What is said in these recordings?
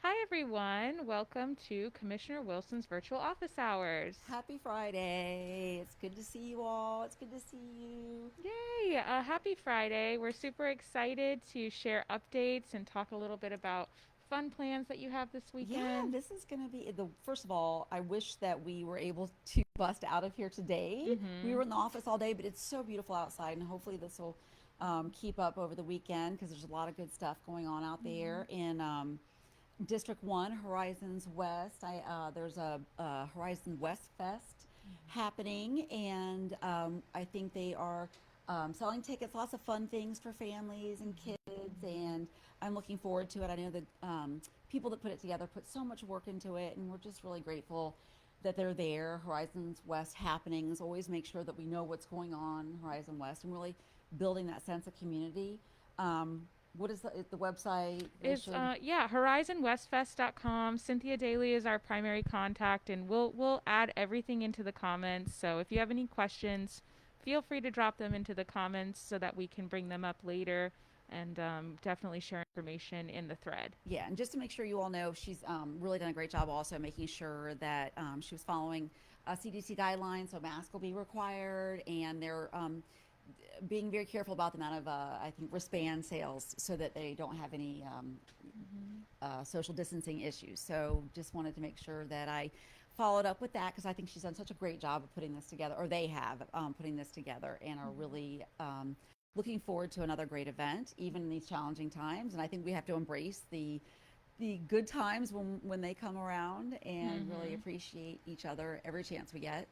Hi, everyone. Welcome to Commissioner Wilson's virtual office hours. Happy Friday. It's good to see you all. It's good to see you. Yay! Happy Friday. We're super excited to share updates and talk a little bit about fun plans that you have this Yeah, weekend. this is going to be the first of all, I wish that we were able to bust out of here today. We Mm-hmm. were in the office all day, but it's so beautiful outside, and hopefully, this will keep up over the weekend because there's a lot of good stuff going on out there in District 1, Horizons West. There's a Horizon West Fest happening, and I think they are selling tickets, lots of fun things for families and kids, and I'm looking forward to it. I know the people that put it together put so much work into it, and we're just really grateful that they're there. Horizons West happenings always make sure that we know what's going on Horizon West and really building that sense of community. What is the website they It's should? horizonwestfest.com. Cynthia Daly is our primary contact, and we'll add everything into the comments. So if you have any questions, feel free to drop them into the comments so that we can bring them up later and definitely share information in the thread. Yeah, and just to make sure you all know, she's really done a great job also making sure that she was following CDC guidelines, so masks will be required, and they're being very careful about the amount of, I think, wristband sales so that they don't have any social distancing issues. So just wanted to make sure that I followed up with that because I think she's done such a great job of putting this together, or they have putting this together, and are really looking forward to another great event, even in these challenging times. And I think we have to embrace the good times when they come around and really Mm-hmm. appreciate each other every chance we get.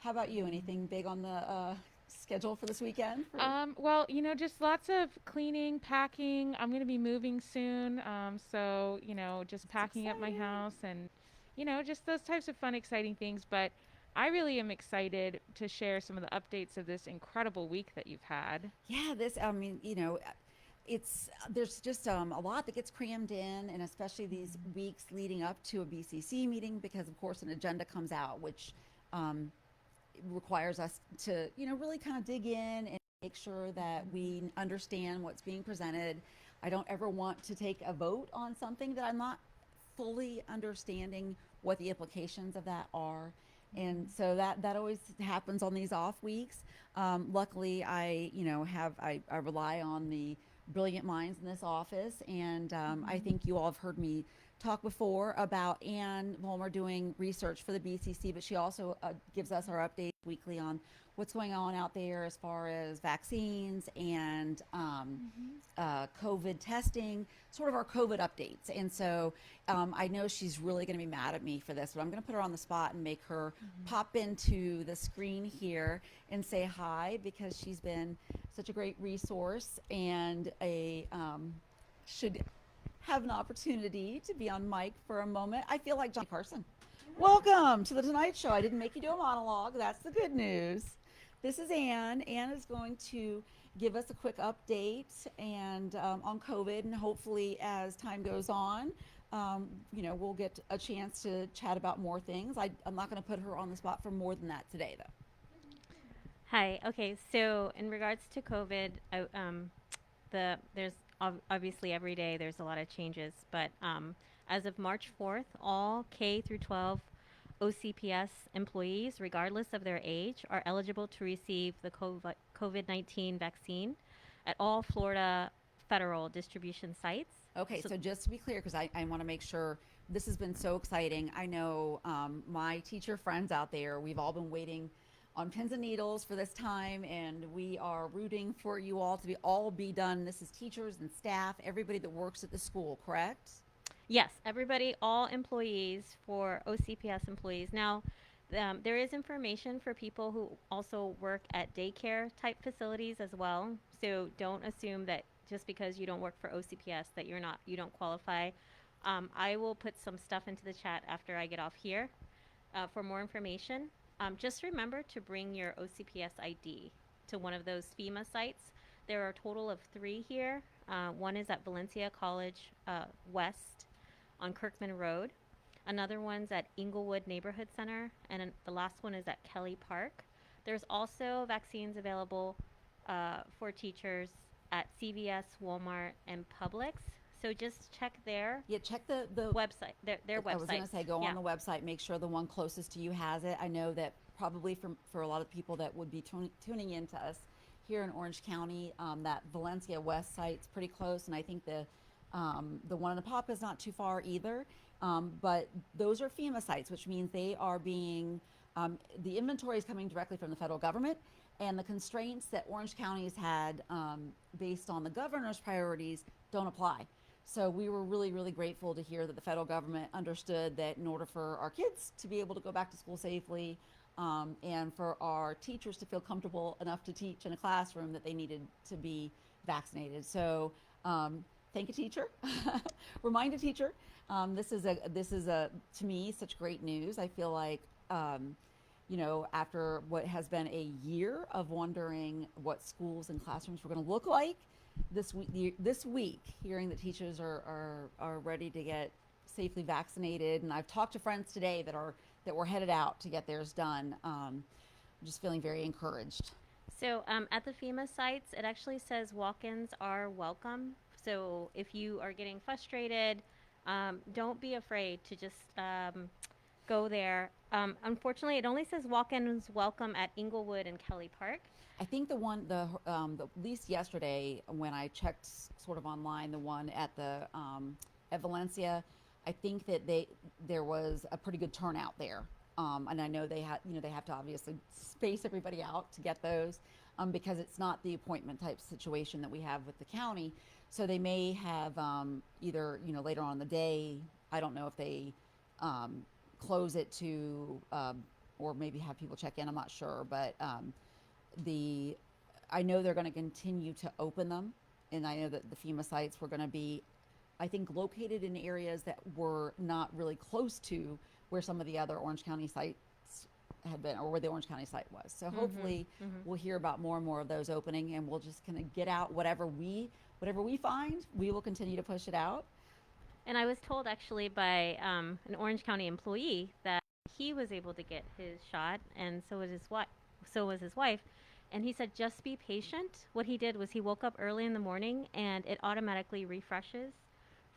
How about you? Anything big on the schedule for this weekend? Well, just lots of cleaning, packing. I'm going to be moving soon. So, just It's packing up my exciting. house and, just those types of fun, exciting things. But I really am excited to share some of the updates of this incredible week that you've had. Yeah, this, I mean, it's there's just a lot that gets crammed in, and especially these weeks leading up to a BCC meeting, because of course an agenda comes out, which um, requires us to really kind of dig in and make sure that we understand what's being presented. I don't ever want to take a vote on something that I'm not fully understanding what the implications of that are. And so that always happens on these off weeks. Luckily, I rely on the brilliant minds in this office, and I think you all have heard me talk before about Anne when we're doing research for the BCC, but she also gives us our updates weekly on what's going on out there as far as vaccines and COVID testing, sort of our COVID updates. And so I know she's really going to be mad at me for this, but I'm going to put her on the spot and make her pop into the screen here and say hi, because she's been such a great resource and a should have an opportunity to be on mic for a moment. I feel like Johnny Carson. Welcome to the Tonight Show. I didn't make you do a monologue. That's the good news. This is Anne. Anne is going to give us a quick update and on COVID, and hopefully, as time goes on, we'll get a chance to chat about more things. I'm not going to put her on the spot for more than that today, though. Hi. Okay. So in regards to COVID, there's obviously every day there's a lot of changes, but as of March 4th, all K through 12 OCPS employees, regardless of their age, are eligible to receive the COVID-19 vaccine at all Florida federal distribution sites. Okay, So so just to be clear, because I want to make sure, this has been so exciting. I know my teacher friends out there, we've all been waiting on pins and needles for this time, and we are rooting for you all to be done. This is teachers and staff, everybody that works at the school, correct? yes, everybody, all employees for OCPS employees. Now, there is information for people who also work at daycare type facilities as well. So don't assume that just because you don't work for OCPS that you don't qualify. I will put some stuff into the chat after I get off here for more information. Just remember to bring your OCPS ID to one of those FEMA sites. There are a total of three here. One is at Valencia College West on Kirkman Road. Another one's at Inglewood Neighborhood Center, and the last one is at Kelly Park. There's also vaccines available for teachers at CVS, Walmart, and Publix. So just check their Yeah, check the website, their I was going website. to say, go Yeah. on the website, make sure the one closest to you has it. I know that probably for a lot of people that would be tuning in to us here in Orange County, that Valencia West site's pretty close, and I think the one in Apopka is not too far either. But those are FEMA sites, which means they are being the inventory is coming directly from the federal government, and the constraints that Orange County has had based on the governor's priorities don't apply. So we were really, really grateful to hear that the federal government understood that in order for our kids to be able to go back to school safely, and for our teachers to feel comfortable enough to teach in a classroom, that they needed to be vaccinated. So thank you, teacher. Remind a teacher. This is to me such great news. I feel like after what has been a year of wondering what schools and classrooms were going to look like, this week, hearing that teachers are ready to get safely vaccinated, and I've talked to friends today that were headed out to get theirs done. I'm just feeling very encouraged. So at the FEMA sites, it actually says walk-ins are welcome. So if you are getting frustrated, don't be afraid to just go there. Unfortunately, it only says walk-ins welcome at Inglewood and Kelly Park. I think at least yesterday when I checked sort of online, the one at at Valencia, I think that there was a pretty good turnout there. And I know they have to obviously space everybody out to get those, because it's not the appointment type situation that we have with the county. So they may have either later on in the day. I don't know if they close it to or maybe have people check in. I'm not sure, but I know they're going to continue to open them, and I know that the FEMA sites were going to be, I think, located in areas that were not really close to where some of the other Orange County sites had been, or where the Orange County site was. So hopefully we'll hear about more and more of those opening, and we'll just kind of get out whatever we find. We will continue to push it out. And I was told actually by an Orange County employee that he was able to get his shot, and so was his wife. And he said, just be patient. What he did was he woke up early in the morning, and it automatically refreshes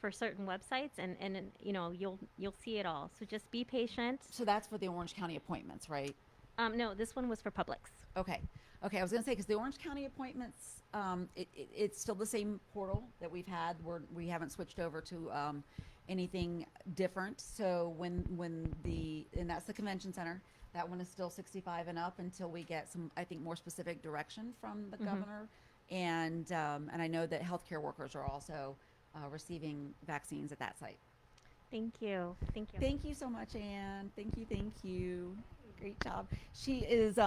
for certain websites, and you'll see it all. So just be patient. So that's for the Orange County appointments, right? No, this one was for Publix. Okay. I was going to say, because the Orange County appointments, it's still the same portal that we've had. We haven't switched over to anything different. So and that's the convention center. That one is still 65 and up until we get some, I think, more specific direction from the governor. And I know that healthcare workers are also receiving vaccines at that site. Thank you. Thank you. Thank you so much, Anne. Thank you. Great job. She is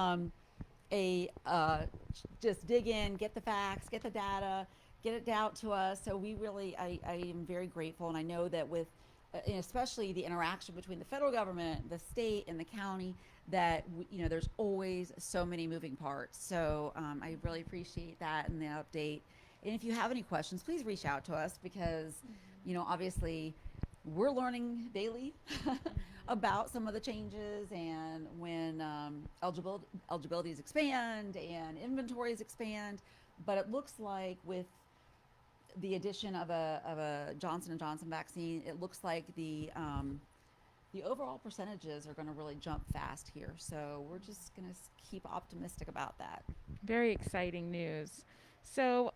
just dig in, get the facts, get the data, get it out to us. So I am very grateful, and I know that with especially the interaction between the federal government, the state, and the county, that there's always so many moving parts. So I really appreciate that and the update. And if you have any questions, please reach out to us, because obviously we're learning daily about some of the changes, and when eligibilities expand and inventories expand. But it looks like with the addition of a Johnson & Johnson vaccine, it looks like the overall percentages are going to really jump fast here. So we're just going to keep optimistic about that. Very exciting news. So,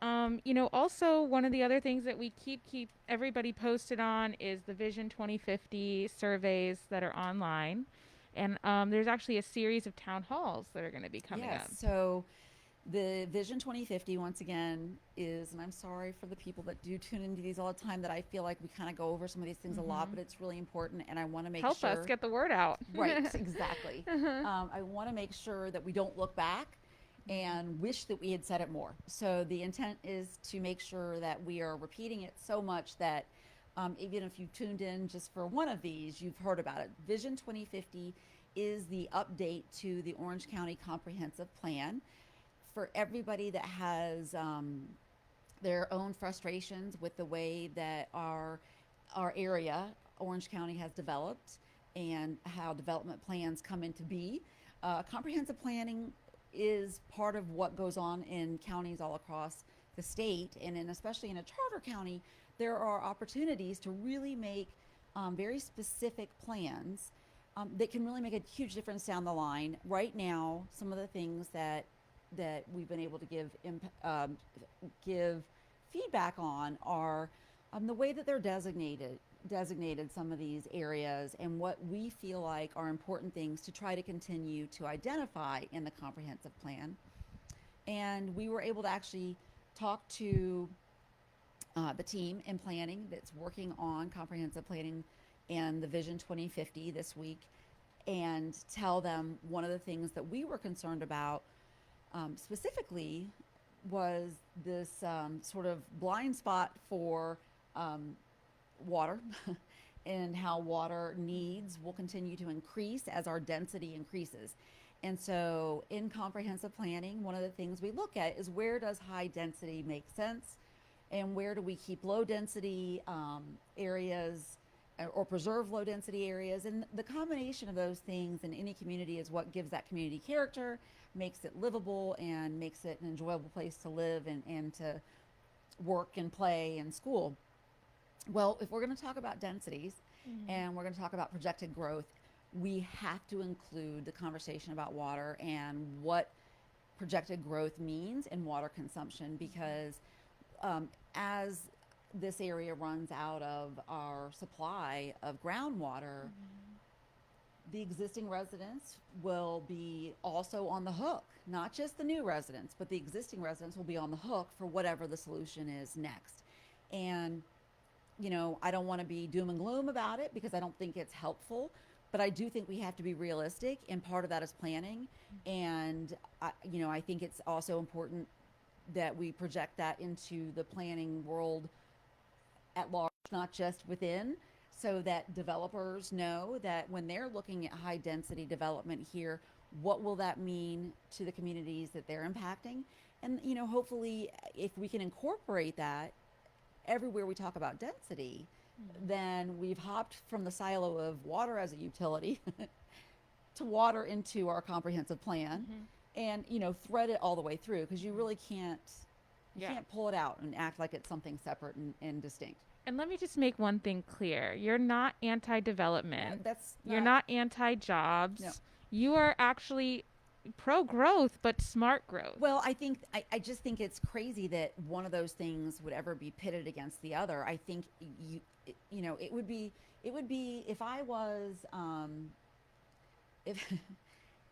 also one of the other things that we keep everybody posted on is the Vision 2050 surveys that are online. And there's actually a series of town halls that are going to be coming up. So the Vision 2050, once again, is, and I'm sorry for the people that do tune into these all the time, that I feel like we kind of go over some of these things a lot, but it's really important, and I want to make Help us get the word out. Right, exactly. I want to make sure that we don't look back and wish that we had said it more. So the intent is to make sure that we are repeating it so much that even if you've tuned in just for one of these, you've heard about it. Vision 2050 is the update to the Orange County Comprehensive Plan for everybody that has their own frustrations with the way that our area, Orange County, has developed, and how development plans come into be. Comprehensive planning is part of what goes on in counties all across the state, and especially in a charter county, there are opportunities to really make very specific plans that can really make a huge difference down the line. Right now, some of the things that we've been able to give feedback on are the way that they're designated some of these areas, and what we feel like are important things to try to continue to identify in the comprehensive plan. And we were able to actually talk to the team in planning that's working on comprehensive planning and the Vision 2050 this week, and tell them one of the things that we were concerned about specifically was this sort of blind spot for water and how water needs will continue to increase as our density increases. And so in comprehensive planning, one of the things we look at is, where does high density make sense, and where do we keep low density areas or preserve low density areas. And the combination of those things in any community is what gives that community character, makes it livable, and makes it an enjoyable place to live and to work and play and school. Well, if we're going to talk about densities and we're going to talk about projected growth, we have to include the conversation about water and what projected growth means in water consumption, because as this area runs out of our supply of groundwater, the existing residents will be also on the hook. Not just the new residents, but the existing residents will be on the hook for whatever the solution is next. And, I don't want to be doom and gloom about it, because I don't think it's helpful, but I do think we have to be realistic, and part of that is planning. And, I think it's also important that we project that into the planning world at large, not just within, so that developers know that when they're looking at high density development here, what will that mean to the communities that they're impacting? And, hopefully, if we can incorporate that everywhere we talk about density, then we've hopped from the silo of water as a utility to water into our comprehensive plan, and, thread it all the way through, because you really can't pull it out and act like it's something separate and distinct. And let me just make one thing clear. You're not anti-development. You're not anti-jobs. No. You are actually pro-growth, but smart growth. Well, I just think it's crazy that one of those things would ever be pitted against the other. I think it would be if I was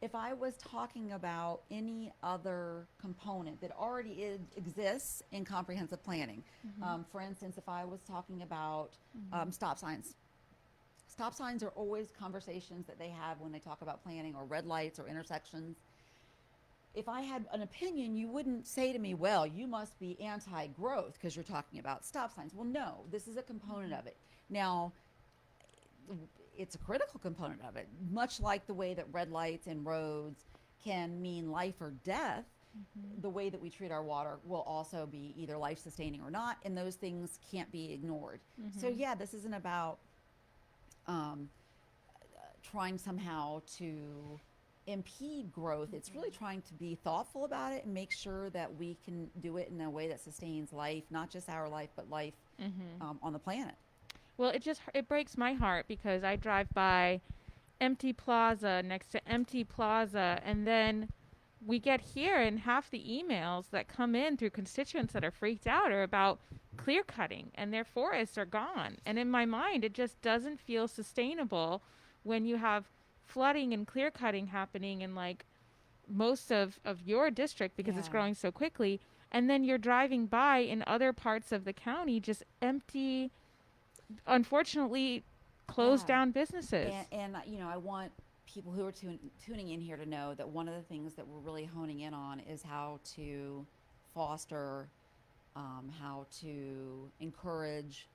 if I was talking about any other component that already exists in comprehensive planning. For instance, if I was talking about stop signs. Stop signs are always conversations that they have when they talk about planning, or red lights or intersections. If I had an opinion, you wouldn't say to me, well, you must be anti-growth because you're talking about stop signs. Well, no, this is a component of it. Now, it's a critical component of it, much like the way that red lights and roads can mean life or death. The way that we treat our water will also be either life sustaining or not, and those things can't be ignored. So yeah, this isn't about trying somehow to impede growth. It's really trying to be thoughtful about it and make sure that we can do it in a way that sustains life, not just our life, but life on the planet. Well, it breaks my heart, because I drive by empty plaza next to empty plaza, and then we get here, and half the emails that come in through constituents that are freaked out are about clear cutting, and their forests are gone. And in my mind, it just doesn't feel sustainable when you have flooding and clear cutting happening in like most of your district, because it's growing so quickly, and then you're driving by in other parts of the county just empty, unfortunately closed down businesses. And I want people who are tuning in here to know that one of the things that we're really honing in on is how to foster, how to encourage,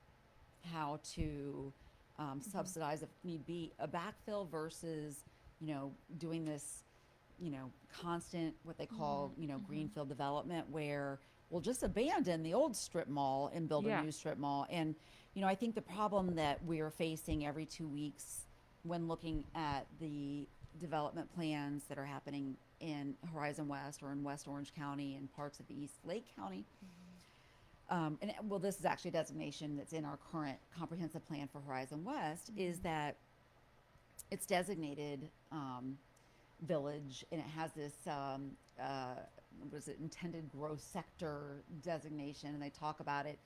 how to subsidize, if need be, a backfill versus, doing this, constant, what they call, greenfield development, where we'll just abandon the old strip mall and build a new strip mall. And, I think the problem that we're facing every 2 weeks when looking at the development plans that are happening in Horizon West or in West Orange County and parts of East Lake County, Well, this is actually a designation that's in our current comprehensive plan for Horizon West, is that it's designated village, and it has this what is it, intended growth sector designation, and they talk about it.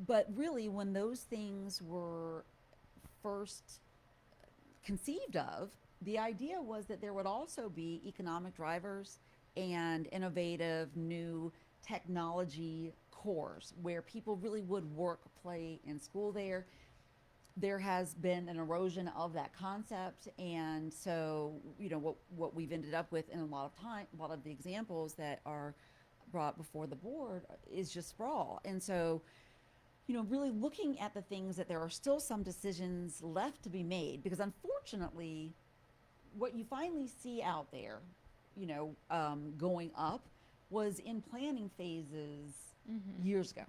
But really, when those things were first conceived of, the idea was that there would also be economic drivers and innovative new technology cores where people really would work, play, and school there. There has been an erosion of that concept, and so what we've ended up with in a lot of the examples that are brought before the board is just sprawl. And so really looking at the things that there are still some decisions left to be made, because unfortunately what you finally see out there going up was in planning phases years ago.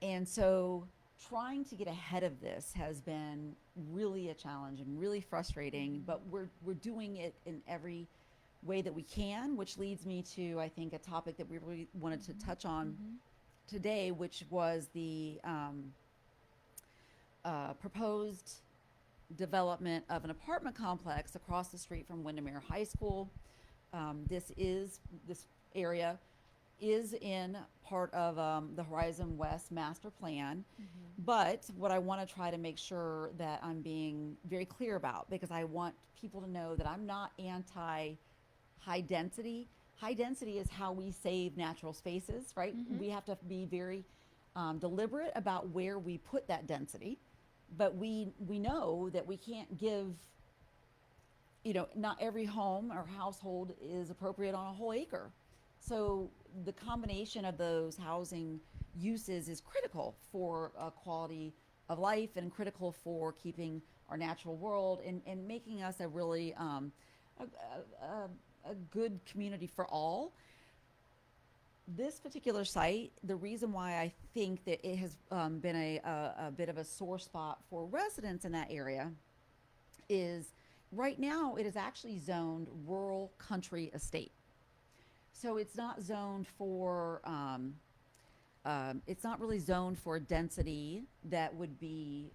And so trying to get ahead of this has been really a challenge and really frustrating, but we're doing it in every way that we can, which leads me to, I think, a topic that we really wanted to touch on today, which was the proposed development of an apartment complex across the street from Windermere High School. This area is in part of the Horizon West master plan. But what I want to try to make sure that I'm being very clear about, because I want people to know that I'm not anti high density. High density is how we save natural spaces, right? We have to be very deliberate about where we put that density. But we know that we can't give, not every home or household is appropriate on a whole acre. So the combination of those housing uses is critical for quality of life and critical for keeping our natural world and making us a really a good community for all. This particular site, the reason why I think that it has been a bit of a sore spot for residents in that area is right now it is actually zoned rural country estate. So it's not zoned for, it's not really zoned for a density that would be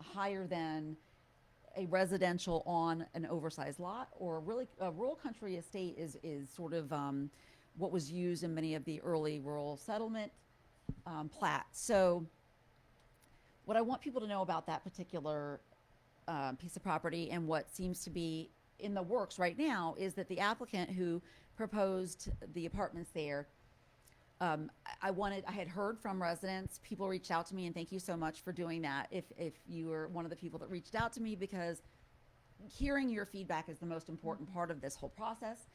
higher than a residential on an oversized lot, or really a rural country estate is sort of what was used in many of the early rural settlement plats. So what I want people to know about that particular piece of property and what seems to be in the works right now is that the applicant who proposed the apartments there, I had heard from residents. People reached out to me, and thank you so much for doing that. If you were one of the people that reached out to me, because hearing your feedback is the most important part of this whole process.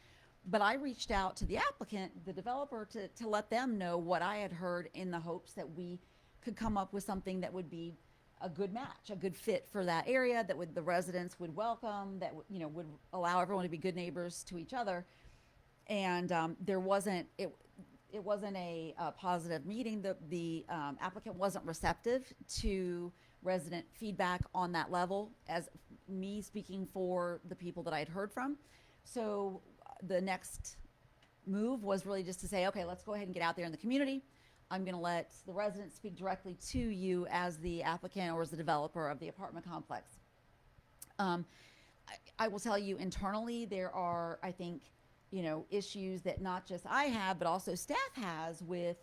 But I reached out to the applicant, the developer, to let them know what I had heard, in the hopes that we could come up with something that would be a good match, a good fit for that area, that the residents would welcome, that would allow everyone to be good neighbors to each other. And it wasn't a positive meeting. The applicant wasn't receptive to resident feedback on that level, as me speaking for the people that I had heard from. So the next move was really just to say, okay, let's go ahead and get out there in the community. I'm going to let the residents speak directly to you as the applicant or as the developer of the apartment complex. I will tell you, internally, there are, I think, issues that not just I have, but also staff has with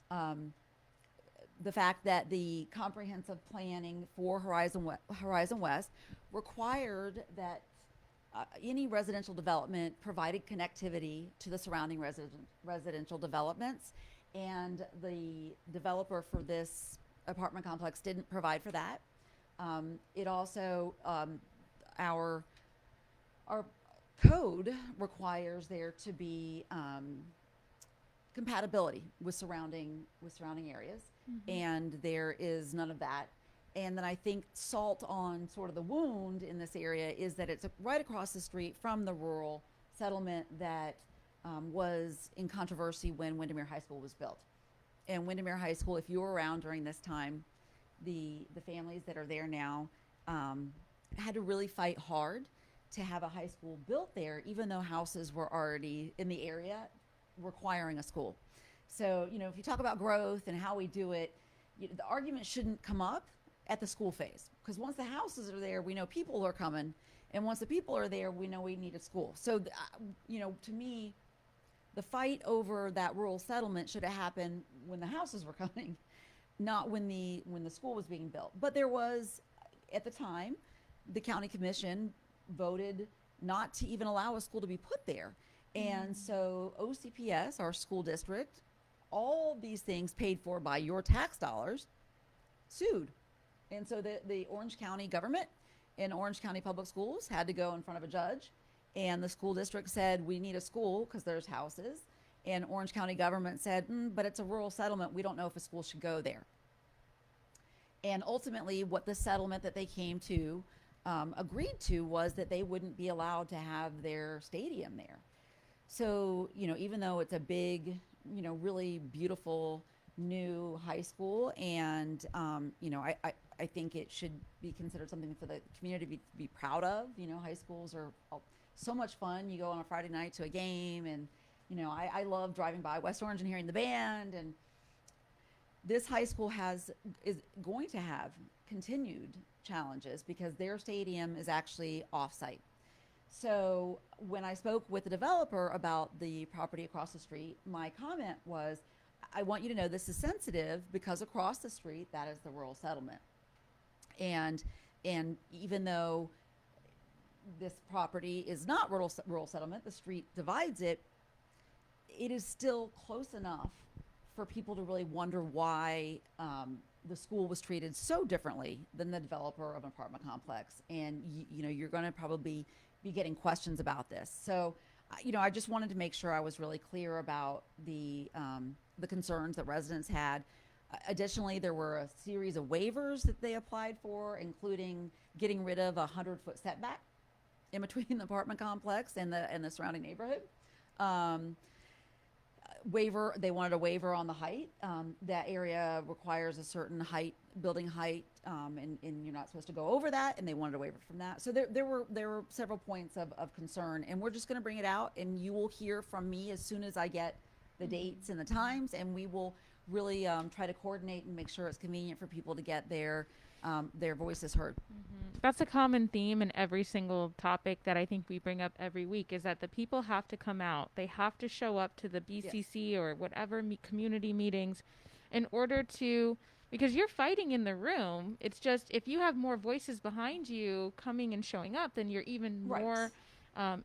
the fact that the comprehensive planning for Horizon West required that any residential development provided connectivity to the surrounding residential developments, and the developer for this apartment complex didn't provide for that. It also, our code requires there to be compatibility with surrounding areas, and there is none of that. And then I think salt on sort of the wound in this area is that it's right across the street from the rural settlement that was in controversy when Windermere High School was built. And Windermere High School, if you were around during this time, the families that are there now had to really fight hard to have a high school built there, even though houses were already in the area requiring a school. So, if you talk about growth and how we do it, the argument shouldn't come up at the school phase, because once the houses are there, we know people are coming, and once the people are there, we know we need a school. So, to me, the fight over that rural settlement should have happened when the houses were coming, not when the school was being built. But there was, at the time, the county commission voted not to even allow a school to be put there. And so OCPS, our school district, all these things paid for by your tax dollars, sued. And so the Orange County government and Orange County Public Schools had to go in front of a judge. And the school district said, we need a school because there's houses. And Orange County government said, but it's a rural settlement. We don't know if a school should go there. And ultimately, what the settlement that they came to agreed to was that they wouldn't be allowed to have their stadium there. So, even though it's a big, really beautiful new high school, and, I think it should be considered something for the community to be proud of. High schools are so much fun. You go on a Friday night to a game, and, I love driving by West Orange and hearing the band. And this high school is going to have continued challenges because their stadium is actually off-site. So when I spoke with the developer about the property across the street, my comment was, I want you to know this is sensitive because across the street, that is the rural settlement. And even though this property is not rural settlement, the street divides it, it is still close enough for people to really wonder why the school was treated so differently than the developer of an apartment complex. And you're going to probably be getting questions about this. So, I just wanted to make sure I was really clear about the concerns that residents had. Additionally, there were a series of waivers that they applied for, including getting rid of a 100-foot setback in between the apartment complex and the surrounding neighborhood. They wanted a waiver on the height. That area requires a certain height, building height, and you're not supposed to go over that, and they wanted a waiver from that. So there were several points of concern, and we're just going to bring it out, and you will hear from me as soon as I get the dates and the times, and we will really try to coordinate and make sure it's convenient for people to get their voices heard. That's a common theme in every single topic that I think we bring up every week, is that the people have to come out. They have to show up to the BCC or whatever community meetings in order to, because you're fighting in the room. It's just, if you have more voices behind you coming and showing up, then you're even more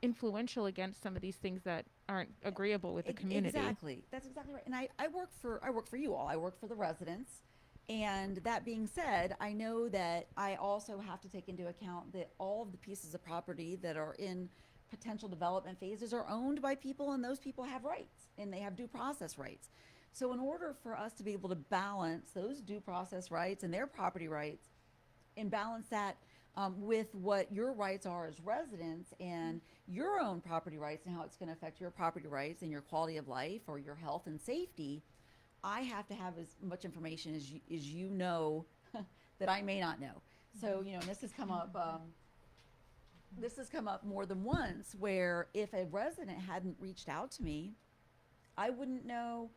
influential against some of these things that aren't agreeable with the community. Exactly. That's exactly right. And I work for you all. I work for the residents. And that being said, I know that I also have to take into account that all of the pieces of property that are in potential development phases are owned by people, and those people have rights, and they have due process rights. So in order for us to be able to balance those due process rights and their property rights, and balance that with what your rights are as residents and your own property rights and how it's going to affect your property rights and your quality of life or your health and safety, I have to have as much information as you know that I may not know. So, this has come up. This has come up more than once, where if a resident hadn't reached out to me, I wouldn't know,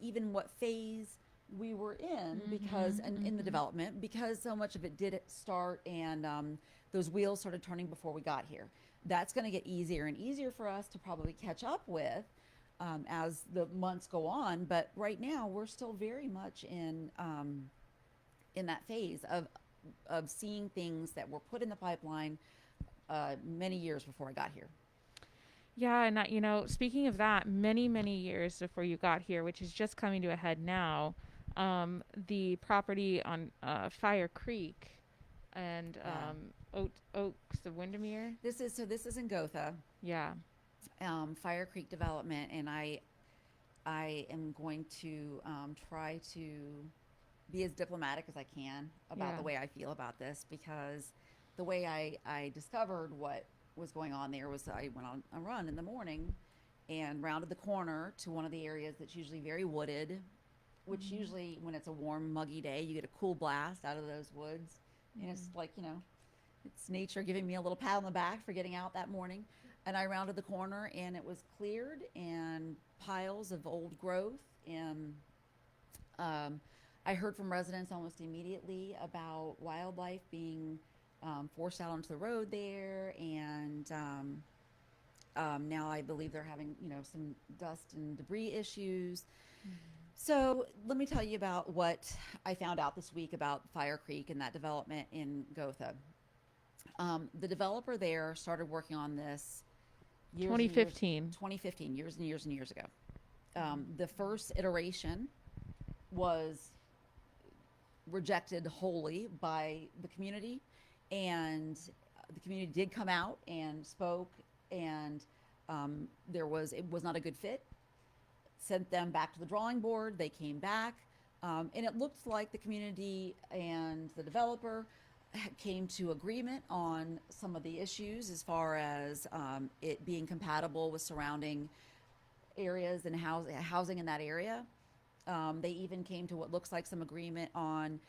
even what phase we were in because in the development, because so much of it did start, and those wheels started turning before we got here. That's going to get easier and easier for us to probably catch up with as the months go on. But right now, we're still very much in that phase of seeing things that were put in the pipeline many years before I got here. Yeah, and speaking of that, many, many years before you got here, which is just coming to a head now, the property on Fire Creek and Oaks of Windermere. This is in Gotha. Yeah. Fire Creek development, and I am going to try to be as diplomatic as I can about the way I feel about this, because the way I discovered what was going on there was I went on a run in the morning and rounded the corner to one of the areas that's usually very wooded, which usually when it's a warm, muggy day, you get a cool blast out of those woods. And it's like, it's nature giving me a little pat on the back for getting out that morning. And I rounded the corner, and it was cleared, and piles of old growth I heard from residents almost immediately about wildlife being forced out onto the road there, and now I believe they're having, some dust and debris issues. So let me tell you about what I found out this week about Fire Creek and that development in Gotha. The developer there started working on this years and years, 2015. 2015, years and years and years ago. The first iteration was rejected wholly by the community, and the community did come out and spoke, and it was not a good fit. Sent them back to the drawing board. They came back, and it looked like the community and the developer came to agreement on some of the issues as far as it being compatible with surrounding areas and housing in that area. They even came to what looks like some agreement on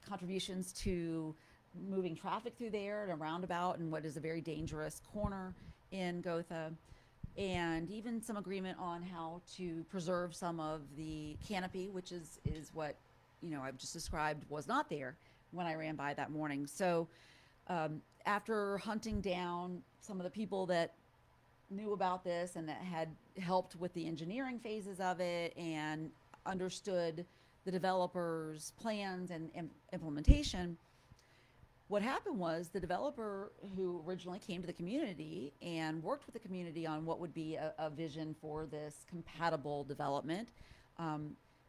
contributions to moving traffic through there and a roundabout and what is a very dangerous corner in Gotha, and even some agreement on how to preserve some of the canopy, which is what I've just described was not there when I ran by that morning. So after hunting down some of the people that knew about this and that had helped with the engineering phases of it and understood the developer's plans and implementation, what happened was the developer who originally came to the community and worked with the community on what would be a vision for this compatible development,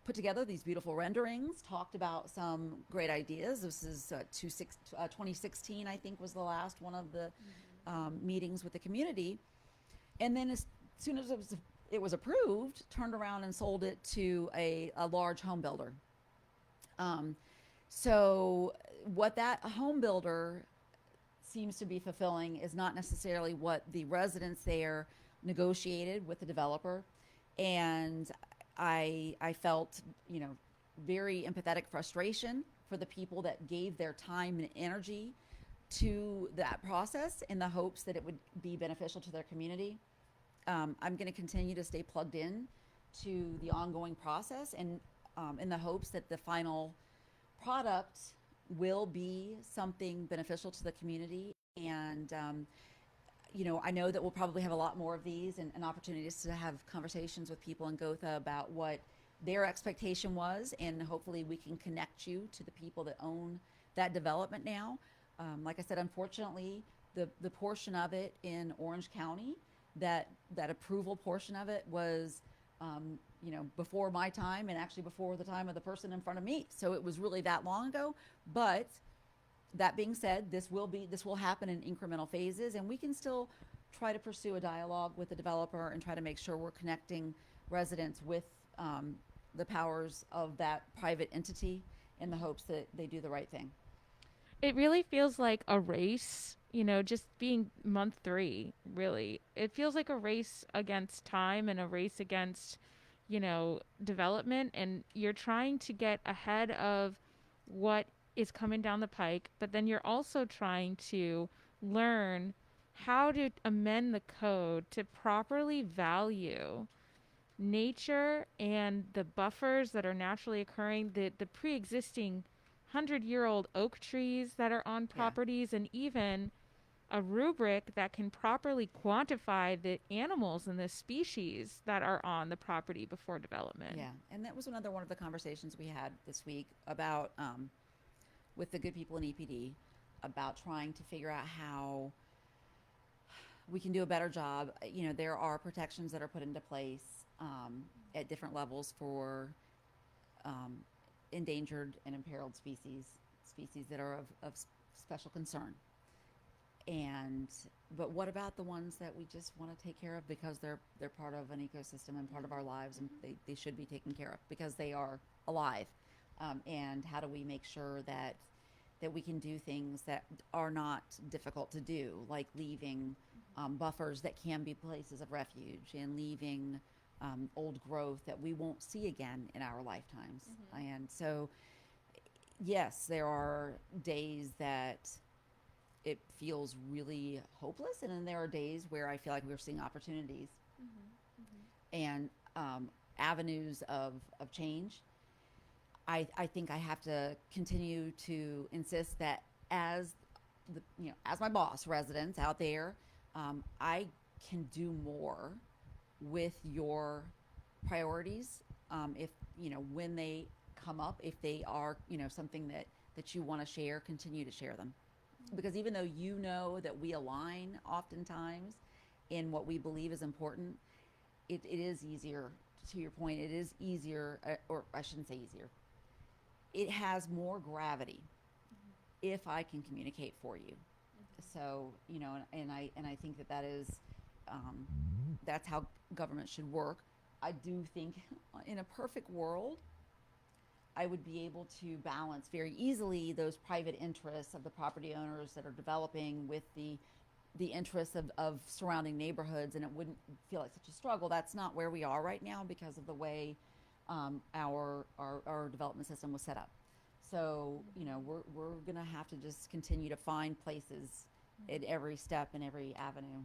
put together these beautiful renderings, talked about some great ideas. This is 2016, I think, was the last one of the meetings with the community. And then as soon as it was approved, turned around and sold it to a large home builder. So what that home builder seems to be fulfilling is not necessarily what the residents there negotiated with the developer. And I felt, very empathetic frustration for the people that gave their time and energy to that process in the hopes that it would be beneficial to their community. I'm going to continue to stay plugged in to the ongoing process, and in the hopes that the final product will be something beneficial to the community. And I know that we'll probably have a lot more of these and opportunities to have conversations with people in Gotha about what their expectation was, and hopefully we can connect you to the people that own that development now. Like I said, unfortunately, the portion of it in Orange County, that approval portion of it was before my time, and actually before the time of the person in front of me. So it was really that long ago. But that being said, this will happen in incremental phases, and we can still try to pursue a dialogue with the developer and try to make sure we're connecting residents with the powers of that private entity in the hopes that they do the right thing. It really feels like a race, just being month 3, really. It feels like a race against time and a race against, development. And you're trying to get ahead of what is coming down the pike, but then you're also trying to learn how to amend the code to properly value nature and the buffers that are naturally occurring, the pre-existing 100-year-old oak trees that are on properties, and even a rubric that can properly quantify the animals and the species that are on the property before development. Yeah, and that was another one of the conversations we had this week about with the good people in EPD about trying to figure out how we can do a better job. There are protections that are put into place at different levels for endangered and imperiled species that are of special concern. But what about the ones that we just want to take care of because they're part of an ecosystem and part of our lives, and they should be taken care of because they are alive? And how do we make sure that we can do things that are not difficult to do, like leaving buffers that can be places of refuge, and leaving old growth that we won't see again in our lifetimes. And so, yes, there are days that it feels really hopeless, and then there are days where I feel like we're seeing opportunities. And avenues of change. I think I have to continue to insist that as as my boss, residents out there, I can do more with your priorities. If when they come up, if they are something that you want to share, continue to share them, because even though that we align oftentimes in what we believe is important, it is easier. To your point, it is easier, or I shouldn't say easier. It has more gravity if I can communicate for you. So and I think that is that's how government should work. I do think in a perfect world, I would be able to balance very easily those private interests of the property owners that are developing with the interests of surrounding neighborhoods, and it wouldn't feel like such a struggle. That's not where we are right now because of the way our development system was set up. So we're gonna have to just continue to find places at every step and every avenue.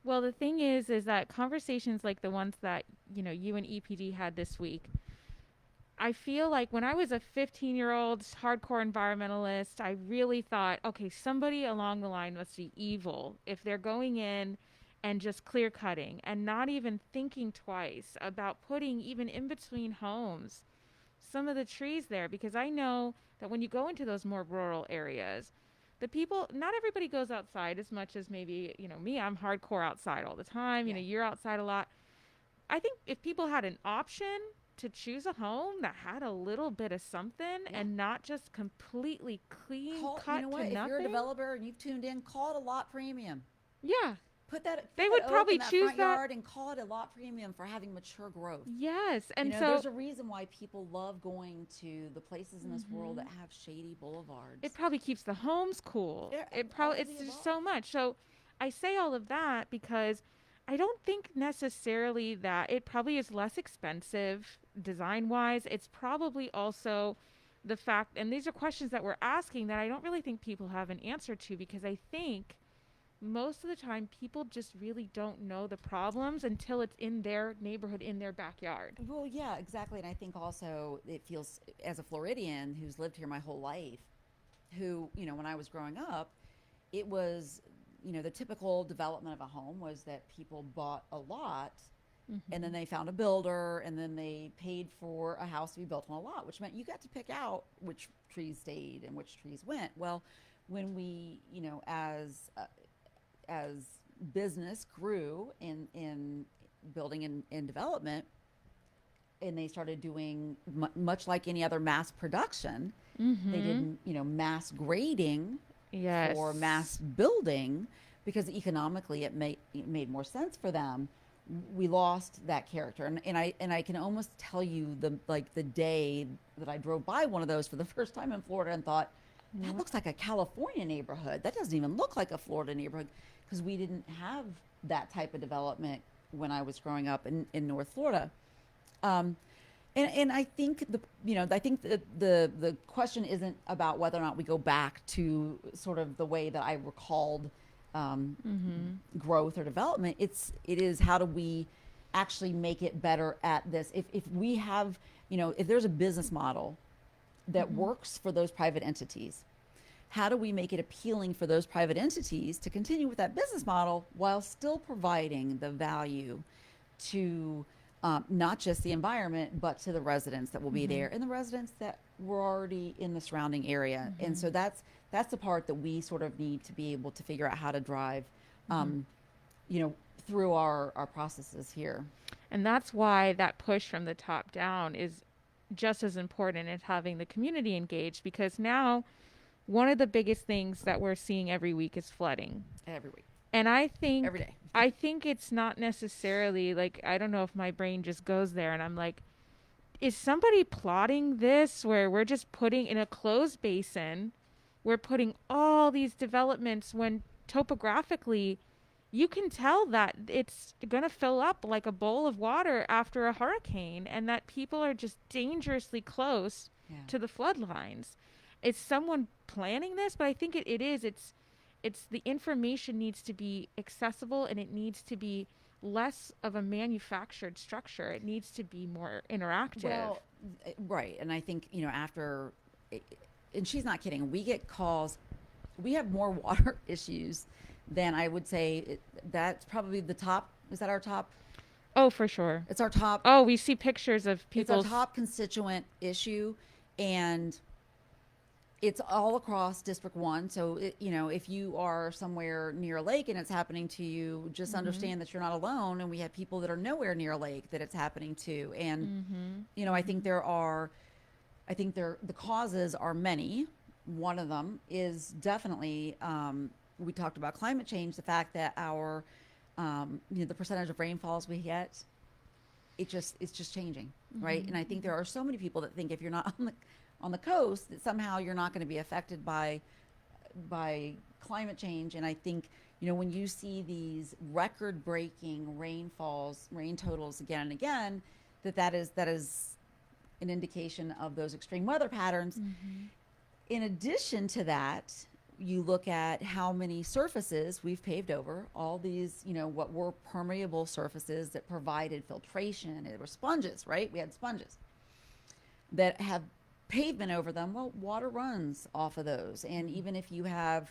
Well, the thing is that conversations like the ones that you and EPD had this week, I feel like when I was a 15-year-old hardcore environmentalist, I really thought, okay, somebody along the line must be evil if they're going in and just clear cutting and not even thinking twice about putting even in between homes some of the trees there, because I know that when you go into those more rural areas, the people, not everybody goes outside as much as maybe, me, I'm hardcore outside all the time. Yeah. You're outside a lot. I think if people had an option to choose a home that had a little bit of something and not just completely clean cut you know what? to If nothing. you're a developer and you've tuned in, call it a lot premium. Yeah. Put that. They would probably in that choose front yard and call it a lot premium for having mature growth. Yes, and so there's a reason why people love going to the places in this world that have shady boulevards. it probably keeps the homes cool. Yeah, It probably all of it's the just above. so much. So I say all of that because I don't think necessarily that it probably is less expensive design wise. It's probably also the fact, and these are questions that we're asking that I don't really think people have an answer to, because I think most of the time people just really don't know the problems until it's in their neighborhood, in their backyard. Well, yeah, exactly. And I think also it feels, as a Floridian who's lived here my whole life, who, when I was growing up, it was, the typical development of a home was that people bought a lot and then they found a builder and then they paid for a house to be built on a lot, which meant you got to pick out which trees stayed and which trees went. Well, when we, as business grew in building and development, and they started doing much like any other mass production, they didn't, mass grading Yes. or mass building, because economically it made more sense for them. We lost that character, and I can almost tell you the day that I drove by one of those for the first time in Florida and thought, that looks like a California neighborhood. That doesn't even look like a Florida neighborhood, because we didn't have that type of development when I was growing up in North Florida. And I think the question isn't about whether or not we go back to sort of the way that I recalled growth or development. It is how do we actually make it better at this? If we have, if there's a business model that works for those private entities, how do we make it appealing for those private entities to continue with that business model while still providing the value to not just the environment, but to the residents that will be there and the residents that were already in the surrounding area? And so that's the part that we sort of need to be able to figure out how to drive, through our processes here. And that's why that push from the top down is just as important as having the community engaged, because now one of the biggest things that we're seeing every week is flooding. Every week. And I think Every day. I think it's not necessarily like, I don't know if my brain just goes there and I'm like, is somebody plotting this where we're just putting in a closed basin, we're putting all these developments when topographically you can tell that it's going to fill up like a bowl of water after a hurricane, and that people are just dangerously close to the flood lines. Is someone planning this? But I think it's the information needs to be accessible, and it needs to be less of a manufactured structure. It needs to be more interactive. Well, right. And I think, after, and she's not kidding, we get calls, we have more water issues than I would say that's probably the top. Is that our top? Oh, for sure. It's our top. Oh, we see pictures of It's our people. top constituent issue. And it's all across District 1. So, if you are somewhere near a lake and it's happening to you, just understand that you're not alone. And we have people that are nowhere near a lake that it's happening to. And, the causes are many. One of them is definitely, we talked about climate change, the fact that the percentage of rainfalls we get, it's just changing, right? And I think there are so many people that think if you're not on the coast, that somehow you're not going to be affected by climate change. And I think, when you see these record-breaking rain totals again and again, that is an indication of those extreme weather patterns. In addition to that, you look at how many surfaces we've paved over, all these, what were permeable surfaces that provided filtration. It were sponges, right? We had sponges that have pavement over them. Well, water runs off of those. And even if you have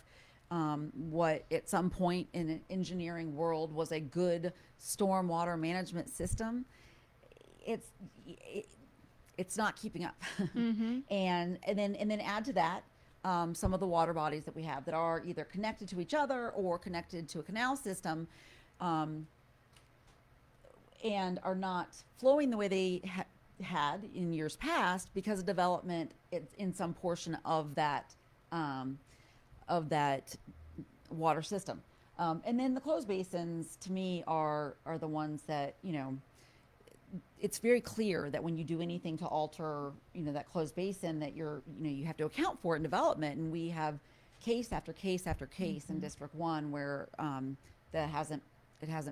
what at some point in an engineering world was a good stormwater management system, it's not keeping up. and then add to that some of the water bodies that we have that are either connected to each other or connected to a canal system, and are not flowing the way they had in years past because of development in some portion of that water system. And then the closed basins, to me, are the ones that, it's very clear that when you do anything to alter, that closed basin, that you have to account for it in development. And we have case after case after case in District 1 where it hasn't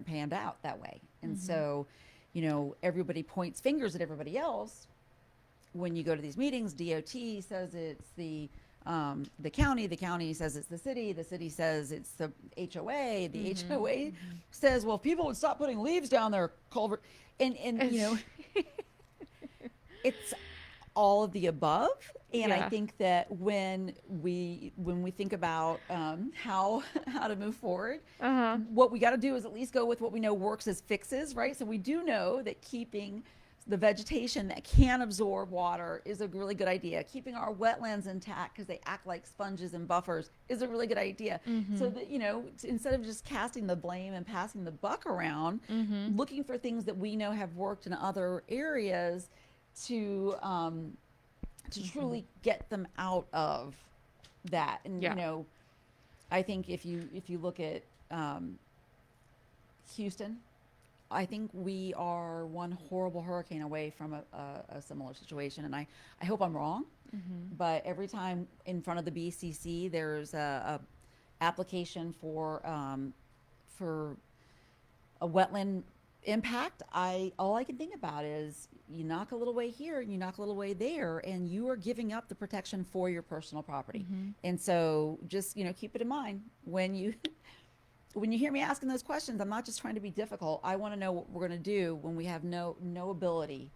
panned out that way. And so, everybody points fingers at everybody else. When you go to these meetings, DOT says it's the county says it's the city says it's the HOA, the HOA says, well, if people would stop putting leaves down their culvert, and it's all of the above. And I think that when we think about how to move forward, what we got to do is at least go with what we know works as fixes, right? So we do know that keeping the vegetation that can absorb water is a really good idea. Keeping our wetlands intact because they act like sponges and buffers is a really good idea. So that, instead of just casting the blame and passing the buck around, looking for things that we know have worked in other areas to truly get them out of that. And, I think if you look at Houston, I think we are one horrible hurricane away from a similar situation. And I hope I'm wrong, but every time in front of the BCC, there's a application for a wetland impact, all I can think about is you knock a little way here and you knock a little way there, and you are giving up the protection for your personal property. And so just, keep it in mind when you hear me asking those questions. I'm not just trying to be difficult. I want to know what we're going to do when we have no ability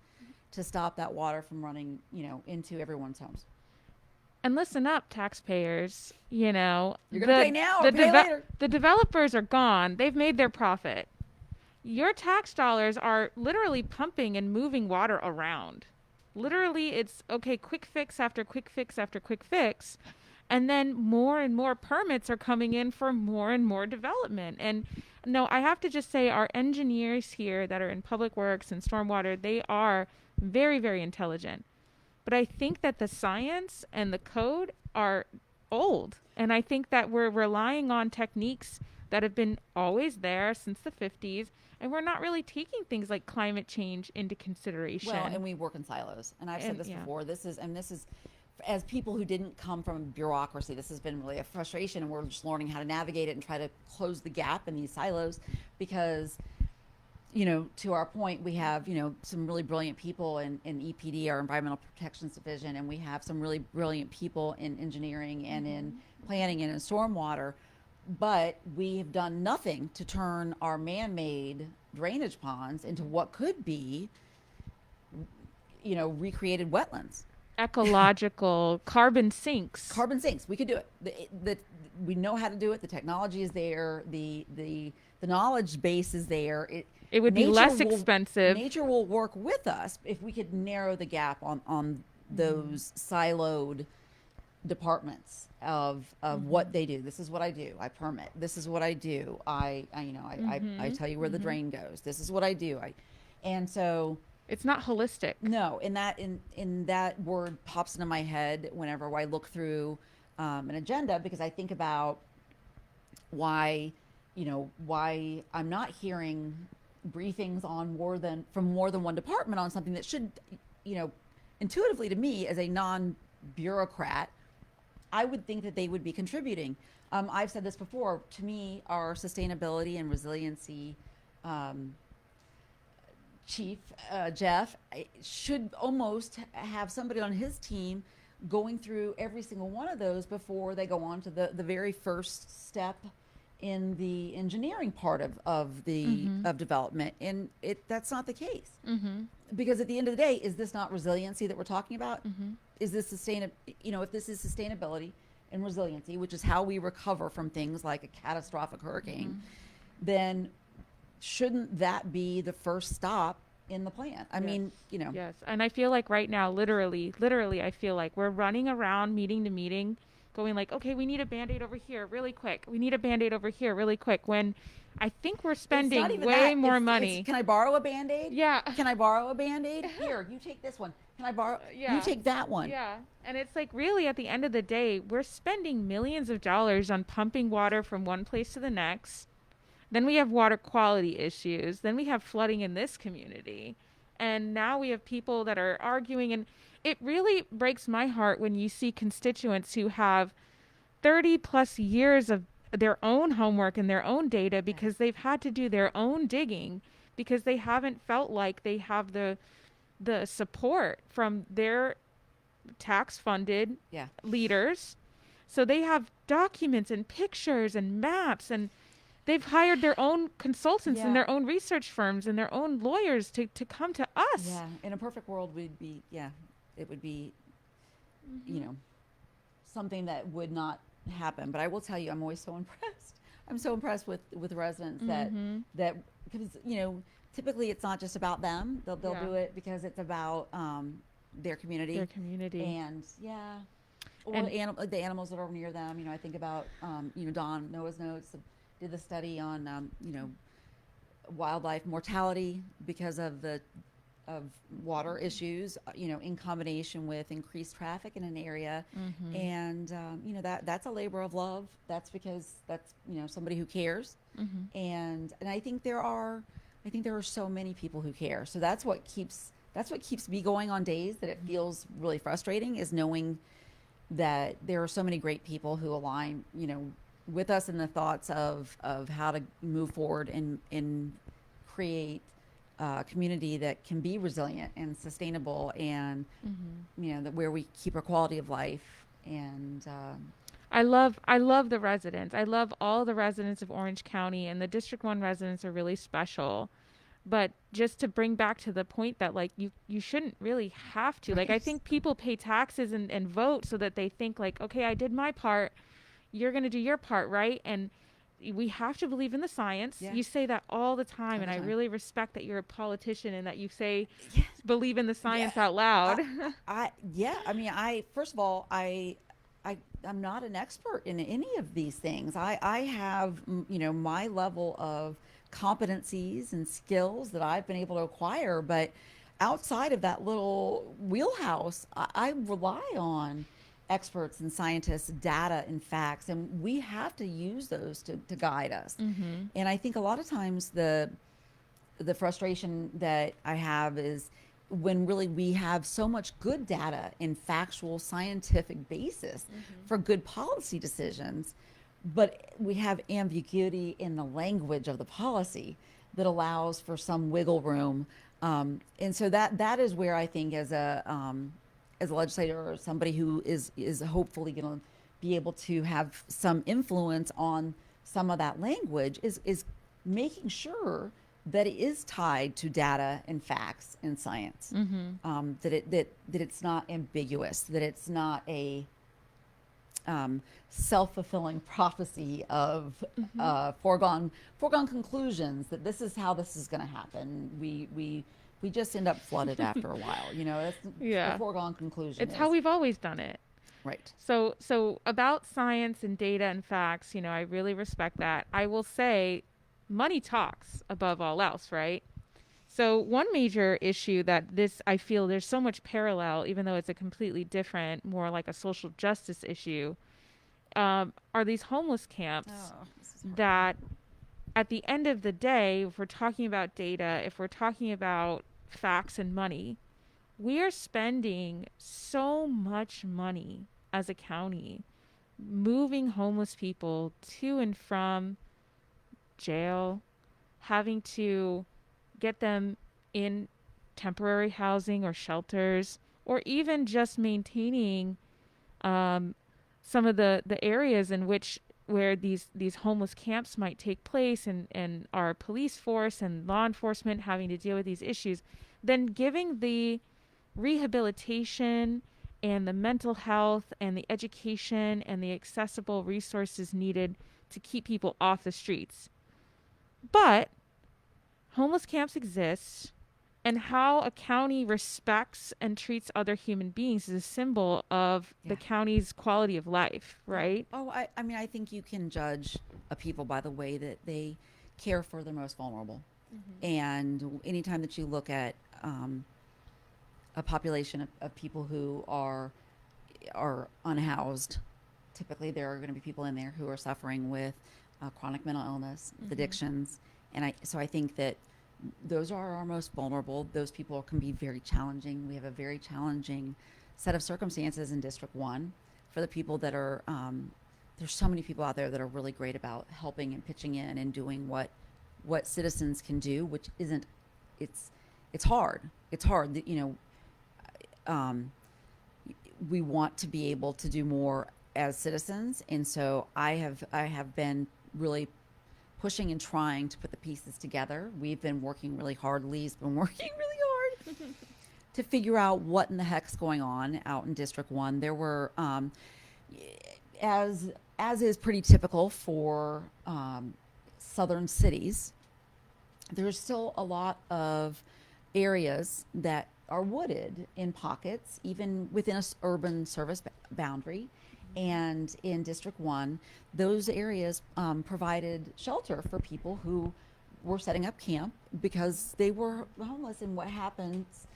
to stop that water from running, into everyone's homes. And listen up, taxpayers. You're going to pay now or pay later. The developers are gone. They've made their profit. Your tax dollars are literally pumping and moving water around. Literally, it's okay, quick fix after quick fix after quick fix. And then more and more permits are coming in for more and more development. And no, I have to just say our engineers here that are in public works and stormwater, they are very, very intelligent. But I think that the science and the code are old. And I think that we're relying on techniques that have been always there since the 50s. And we're not really taking things like climate change into consideration. Well, and we work in silos. And I've said this before. This is, as people who didn't come from bureaucracy, this has been really a frustration. And we're just learning how to navigate it and try to close the gap in these silos because, to our point, we have, some really brilliant people in EPD, our Environmental Protections Division, and we have some really brilliant people in engineering and in planning and in stormwater. But we have done nothing to turn our man-made drainage ponds into what could be, recreated wetlands. Ecological carbon sinks. Carbon sinks. We could do it. We know how to do it. The technology is there. The knowledge base is there. It would be less expensive. Nature will work with us if we could narrow the gap on those siloed departments of what they do. This is what I do. I permit. This is what I do. I tell you where the drain goes. This is what I do. And so it's not holistic. No, and that word pops into my head whenever I look through an agenda, because I think about why I'm not hearing briefings on from more than one department on something that should, intuitively to me as a non-bureaucrat, I would think that they would be contributing. I've said this before. To me, our sustainability and resiliency chief, Jeff, should almost have somebody on his team going through every single one of those before they go on to the very first step in the engineering part of development. And that's not the case. Because at the end of the day, is this not resiliency that we're talking about? Is this if this is sustainability and resiliency, which is how we recover from things like a catastrophic hurricane, then shouldn't that be the first stop in the plan? I mean, Yes. And I feel like right now, literally, I feel like we're running around meeting to meeting going like, okay, we need a Band-Aid over here really quick. We need a Band-Aid over here really quick. When I think we're spending way more money. Can I borrow a Band-Aid? Yeah. Can I borrow a Band-Aid? Here, you take this one. Can I borrow? Yeah. You take that one. Yeah. And it's like, really, at the end of the day, we're spending millions of dollars on pumping water from one place to the next. Then we have water quality issues. Then we have flooding in this community. And now we have people that are arguing. And it really breaks my heart when you see constituents who have 30 plus years of their own homework and their own data because they've had to do their own digging because they haven't felt like they have the support from their tax-funded leaders. So they have documents and pictures and maps, and they've hired their own consultants and their own research firms and their own lawyers to come to us. Yeah. In a perfect world, it would be, something that would not happen. But I will tell you, I'm always so impressed. I'm so impressed with residents that because, typically it's not just about them. They'll do it because it's about their community. Their community. And or the animals that are near them. I think about, Don Noah's Notes did the study on, wildlife mortality because of water issues, in combination with increased traffic in an area. And, that's a labor of love. That's because that's, somebody who cares. And I think there are so many people who care. So that's what keeps me going on days that it feels really frustrating, is knowing that there are so many great people who align, with us in the thoughts of how to move forward and create a community that can be resilient and sustainable, and where we keep our quality of life. And I love the residents. I love all the residents of Orange County, and the District 1 residents are really special. But just to bring back to the point that, like, you shouldn't really have to. Like, I think people pay taxes and vote so that they think, like, okay, I did my part, you're going to do your part, right? And we have to believe in the science. Yeah. You say that all the time, and I really respect that you're a politician and that you say believe in the science out loud. First of all, I'm not an expert in any of these things. I have, my level of competencies and skills that I've been able to acquire, but outside of that little wheelhouse, I rely on experts and scientists, data and facts, and we have to use those to guide us. And I think a lot of times the frustration that I have is when really we have so much good data and factual scientific basis for good policy decisions, but we have ambiguity in the language of the policy that allows for some wiggle room. And so that is where I think as a legislator or somebody who is hopefully going to be able to have some influence on some of that language is making sure that it is tied to data and facts and science. That it's not ambiguous, that it's not a self-fulfilling prophecy of foregone conclusions, that this is how this is going to happen. We just end up flooded after a while. That's the Yeah. foregone conclusion. It's how we've always done it. Right. So about science and data and facts, I really respect that. I will say money talks above all else, right? So one major issue that this I feel there's so much parallel, even though it's a completely different, more like a social justice issue, are these homeless camps Oh, this is hard. that at the end of the day, if we're talking about data, if we're talking about facts and money, we are spending so much money as a county moving homeless people to and from jail, having to get them in temporary housing or shelters, or even just maintaining um, some of the areas in which where these homeless camps might take place, and our police force and law enforcement having to deal with these issues, then giving the rehabilitation and the mental health and the education and the accessible resources needed to keep people off the streets. But homeless camps exist, and how a county respects and treats other human beings is a symbol of the Yeah. county's quality of life, right? Oh, I mean, I think you can judge a people by the way that they care for their most vulnerable. And anytime that you look at a population of people who are unhoused, typically there are going to be people in there who are suffering with chronic mental illness, with addictions, and I think that those are our most vulnerable. Those people can be very challenging. We have a very challenging set of circumstances in District 1 for the people that are, there's so many people out there that are really great about helping and pitching in and doing what citizens can do, which isn't, it's hard. It's hard that, we want to be able to do more as citizens. And so I have been really pushing and trying to put the pieces together. We've been working really hard. Lee's been working really hard to figure out what in the heck's going on out in District 1. There were, as is pretty typical for southern cities, there's still a lot of areas that are wooded in pockets, even within a urban service boundary. And in District 1, those areas provided shelter for people who were setting up camp because they were homeless. And what happens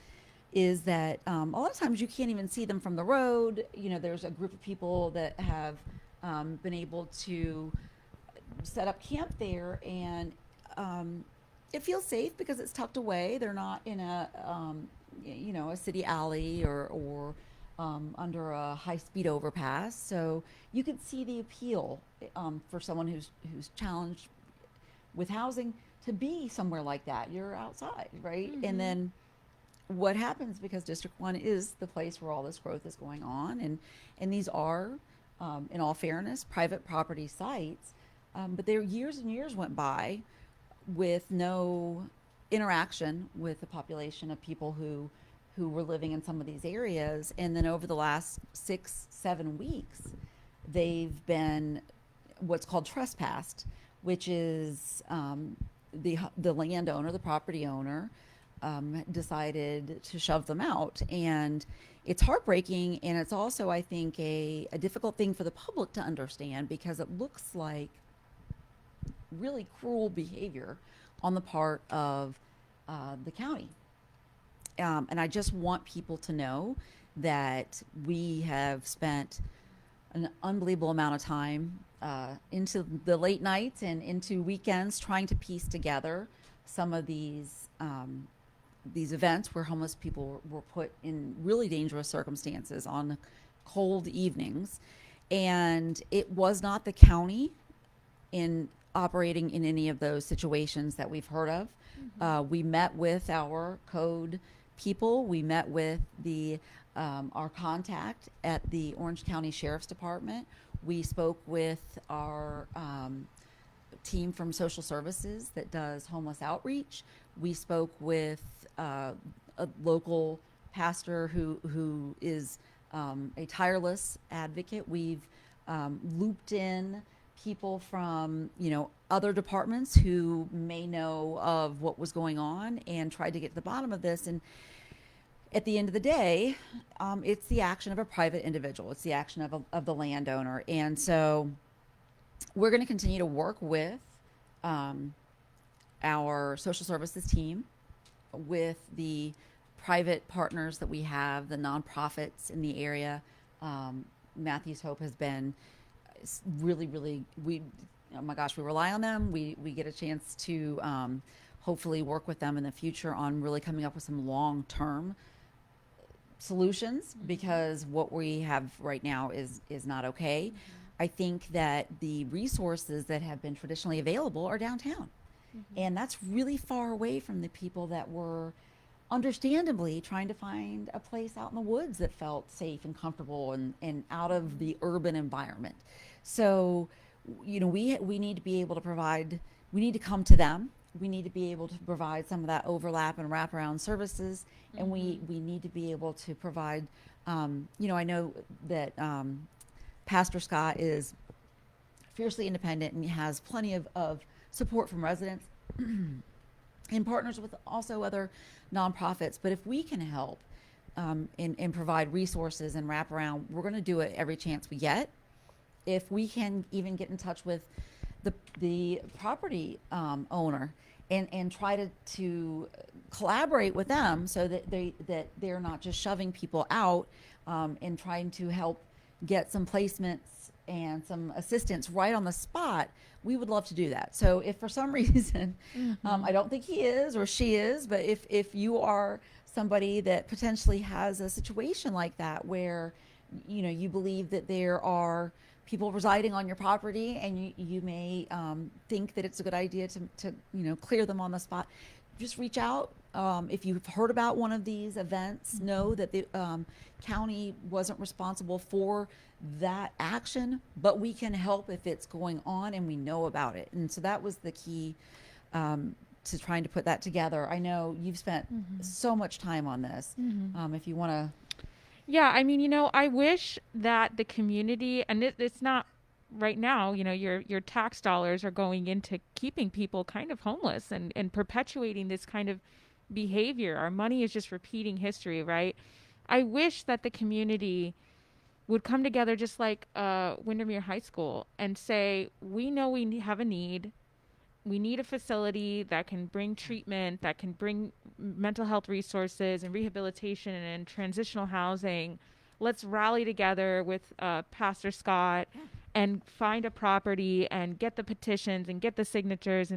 is that a lot of times you can't even see them from the road. There's a group of people that have been able to set up camp there, and it feels safe because it's tucked away. They're not in a city alley or under a high-speed overpass. So you could see the appeal for someone who's challenged with housing to be somewhere like that. You're outside, right? And then what happens, because District 1 is the place where all this growth is going on, and these are, in all fairness, private property sites, but there years and years went by with no interaction with the population of people who were living in some of these areas. And then over the last 6-7 weeks, they've been what's called trespassed, which is the landowner, the property owner, decided to shove them out. And it's heartbreaking, and it's also, I think, a difficult thing for the public to understand, because it looks like really cruel behavior on the part of the county. And I just want people to know that we have spent an unbelievable amount of time into the late nights and into weekends trying to piece together some of these events where homeless people were put in really dangerous circumstances on cold evenings. And it was not the county in operating in any of those situations that we've heard of. We met with our code people. We met with our contact at the Orange County Sheriff's Department. We spoke with our team from social services that does homeless outreach. We spoke with a local pastor who is a tireless advocate. We've looped in people from other departments who may know of what was going on and tried to get to the bottom of this. And at the end of the day, it's the action of a private individual. It's the action of the landowner. And so we're going to continue to work with our social services team, with the private partners that we have, the nonprofits in the area. Matthew's Hope has been really, really, oh my gosh, we rely on them. We get a chance to hopefully work with them in the future on really coming up with some long-term solutions, because what we have right now is not okay. I think that the resources that have been traditionally available are downtown. And that's really far away from the people that were understandably trying to find a place out in the woods that felt safe and comfortable and out of the urban environment. So, we need to be able to provide, we need to come to them. We need to be able to provide some of that overlap and wraparound services. And we need to be able to provide, I know that Pastor Scott is fiercely independent and has plenty of support from residents and partners with also other nonprofits. But if we can help and provide resources and wrap around, we're going to do it every chance we get. If we can even get in touch with the property owner and try to collaborate with them so that they're not just shoving people out, and trying to help get some placements and some assistance right on the spot, we would love to do that. So if for some reason, I don't think he is or she is, but if you are somebody that potentially has a situation like that where, you believe that there are people residing on your property and you may think that it's a good idea to clear them on the spot, just reach out. If you've heard about one of these events, know that the county wasn't responsible for that action, but we can help if it's going on and we know about it. And so that was the key to trying to put that together. I know you've spent so much time on this. If you want to. Yeah, I mean, I wish that the community, and it's not right now, your tax dollars are going into keeping people kind of homeless and perpetuating this kind of behavior. Our money is just repeating history, right? I wish that the community would come together just like Windermere High School and say, we know we have a need. We need a facility that can bring treatment, that can bring mental health resources and rehabilitation and transitional housing. Let's rally together with Pastor Scott and find a property and get the petitions and get the signatures.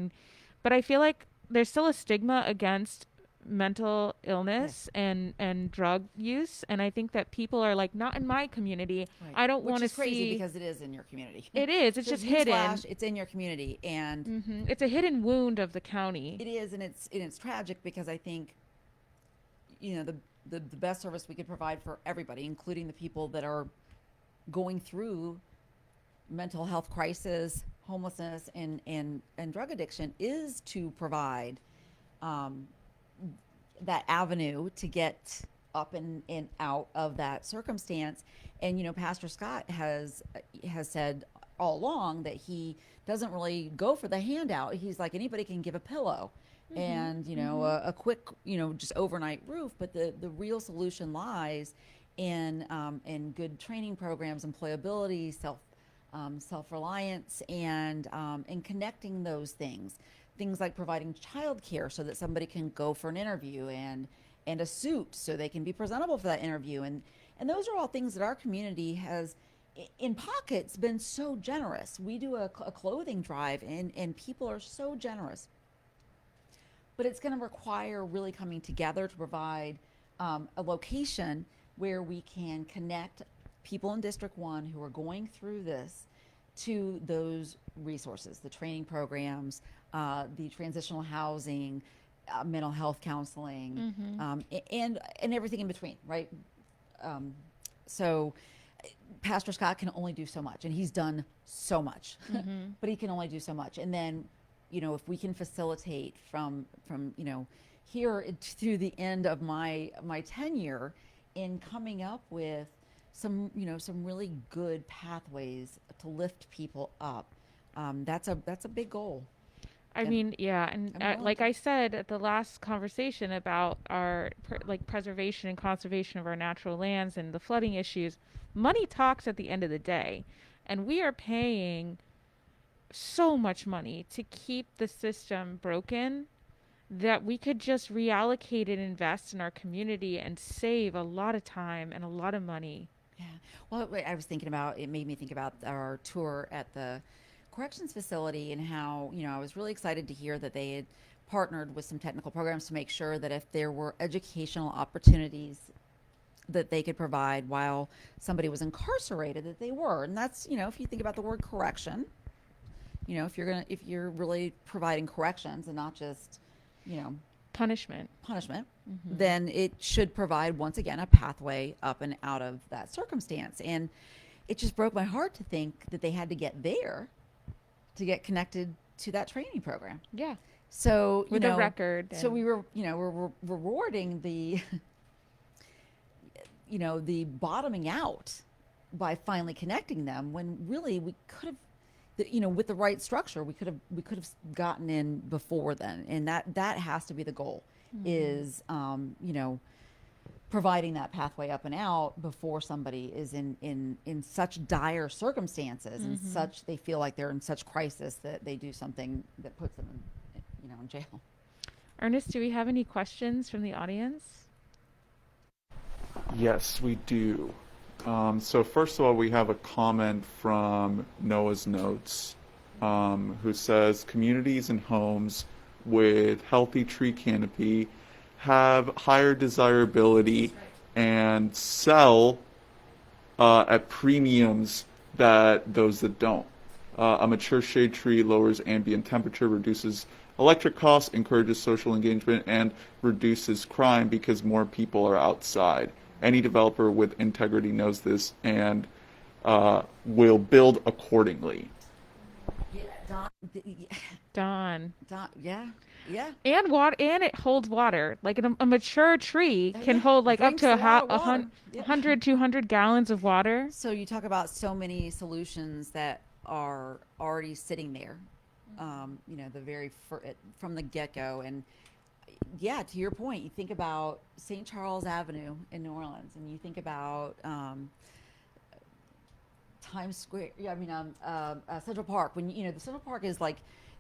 But I feel like there's still a stigma against mental illness and drug use, and I think that people are like, not in my community. Right. I don't want to see. Which is crazy because it is in your community. It is. It's just hidden. It's in your community, and it's a hidden wound of the county. It is, and it's tragic because I think, the best service we could provide for everybody, including the people that are going through mental health crisis, homelessness, and drug addiction, is to provide that avenue to get up and out of that circumstance. And Pastor Scott has said all along that he doesn't really go for the handout. He's like, anybody can give a pillow and a quick just overnight roof, but the real solution lies in good training programs, employability, self-reliance, and connecting those things like providing childcare so that somebody can go for an interview and a suit so they can be presentable for that interview. And those are all things that our community has, in pockets, been so generous. We do a clothing drive and people are so generous. But it's going to require really coming together to provide a location where we can connect people in District 1 who are going through this to those resources, the training programs, the transitional housing, mental health counseling, and everything in between, right? So Pastor Scott can only do so much, and he's done so much, Mm-hmm. but he can only do so much. And then, if we can facilitate from here through the end of my tenure in coming up with some really good pathways to lift people up, that's a big goal. I And mean, yeah, and I'm willing like to. I said at the last conversation about our like preservation and conservation of our natural lands and the flooding issues, money talks at the end of the day, and we are paying so much money to keep the system broken that we could just reallocate and invest in our community and save a lot of time and a lot of money. Yeah. Well, I was thinking about it, made me think about our tour at the corrections facility and how, I was really excited to hear that they had partnered with some technical programs to make sure that if there were educational opportunities that they could provide while somebody was incarcerated, that they were. And that's, if you think about the word correction, if you're really providing corrections and not just, you know, Punishment. punishment, Mm-hmm. then it should provide once again a pathway up and out of that circumstance. And it just broke my heart to think that they had to get there to get connected to that training program. Yeah, So, with a record. so And we were, we're rewarding the, the bottoming out by finally connecting them when really we could have, with the right structure, we could have gotten in before then. And that has to be the goal mm-hmm. is, providing that pathway up and out before somebody is in such dire circumstances and Mm-hmm. such, they feel like they're in such crisis that they do something that puts them in jail. Ernest, do we have any questions from the audience? Yes, we do. So first of all, we have a comment from Noah's Notes, who says communities and homes with healthy tree canopy have higher desirability and sell at premiums that those that don't. A mature shade tree lowers ambient temperature, reduces electric costs, encourages social engagement, and reduces crime because more people are outside. Any developer with integrity knows this and will build accordingly. Yeah, Dawn. yeah, yeah. And water, and it holds water. Like a mature tree Oh, can yeah. hold like up Drinks to a lot of water. Yeah. 100, 200 gallons of water. So you talk about so many solutions that are already sitting there, the from the get go. And yeah, to your point, you think about St. Charles Avenue in New Orleans, and you think about Times Square. Yeah, I mean, Central Park. When the Central Park is like,